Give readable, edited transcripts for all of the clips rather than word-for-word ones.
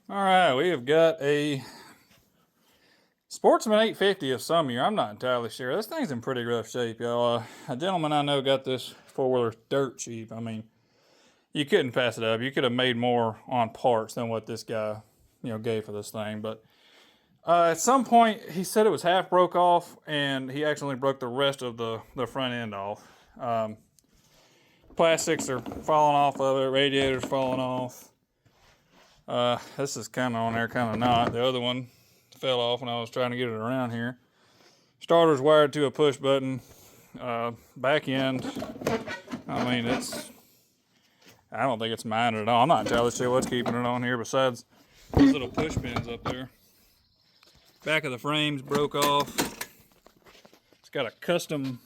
All right, we have got a Sportsman 850 of some year. I'm not entirely sure. This thing's in pretty rough shape, y'all. A gentleman I know got this four-wheeler dirt cheap. I mean, you couldn't pass it up. You could have made more on parts than what this guy, gave for this thing. But at some point, he said it was half broke off, and he accidentally broke the rest of the front end off. Plastics are falling off of it. Radiator's falling off. This is kind of on there, kind of not. The other one fell off when I was trying to get it around here. Starter's wired to a push button. Back end, I mean, I don't think it's mounted at all. I'm not entirely sure what's keeping it on here besides these little push pins up there. Back of the frame's broke off. It's got a custom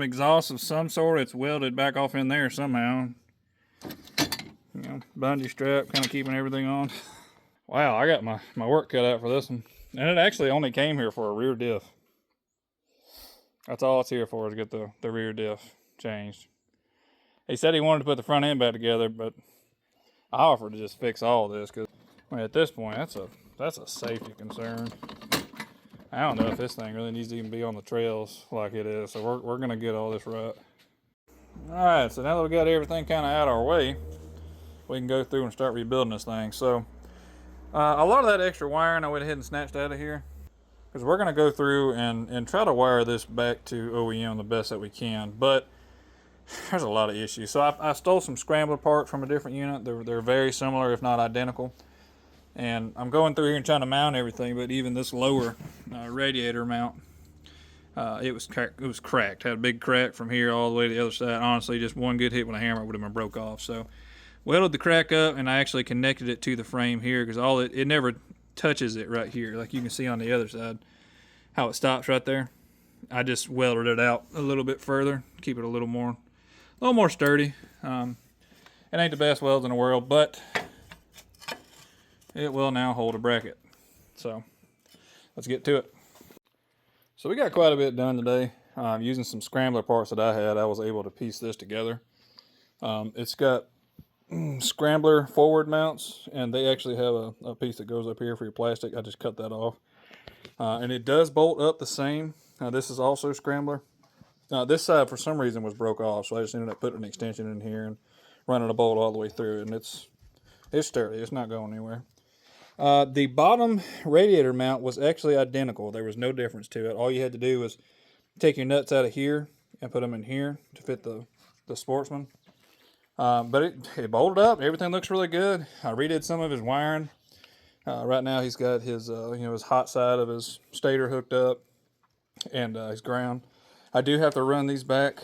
exhaust of some sort. It's welded back off in there somehow. Bungee strap kind of keeping everything on. Wow, I got my work cut out for this one. And it actually only came here for a rear diff. That's all it's here for, is to get the rear diff changed. He said he wanted to put the front end back together, but I offered to just fix all this because at this point that's a safety concern. I don't know if this thing really needs to even be on the trails like it is, so we're gonna get all this right. All right, so now that we got everything kind of out of our way, we can go through and start rebuilding this thing. So a lot of that extra wiring I went ahead and snatched out of here because we're going to go through and try to wire this back to OEM the best that we can, but there's a lot of issues. So I stole some scrambler parts from a different unit. They're very similar, if not identical, and I'm going through here and trying to mount everything, but even this lower radiator mount, it was cracked. Had a big crack from here all the way to the other side. Honestly, just one good hit with a hammer would have been broke off. So welded the crack up, and I actually connected it to the frame here because it never touches it right here, like you can see on the other side how it stops right there. I just welded it out a little bit further, keep it a little more sturdy. It ain't the best welds in the world, but it will now hold a bracket. So let's get to it. So we got quite a bit done today. Using some scrambler parts that I had, I was able to piece this together. It's got scrambler forward mounts, and they actually have a piece that goes up here for your plastic. I just cut that off, and it does bolt up the same. This is also scrambler. This side for some reason was broke off, so I just ended up putting an extension in here and running a bolt all the way through it, and it's sturdy. It's not going anywhere. The bottom radiator mount was actually identical. There was no difference to it. All you had to do was take your nuts out of here and put them in here to fit the Sportsman. But it bolted up. Everything looks really good. I redid some of his wiring. Right now he's got his his hot side of his stator hooked up and his ground. I do have to run these back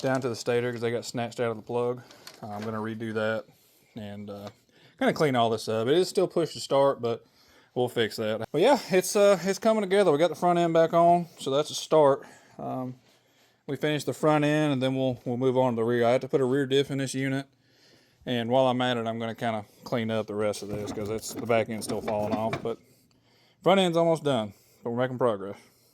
down to the stator because they got snatched out of the plug. I'm going to redo that and kind of clean all this up. It is still push to start, but we'll fix that. But yeah, it's coming together. We got the front end back on, so that's a start. We finished the front end, and then we'll move on to the rear. I have to put a rear diff in this unit, and while I'm at it, I'm going to kind of clean up the rest of this because the back end's still falling off. But front end's almost done, but we're making progress.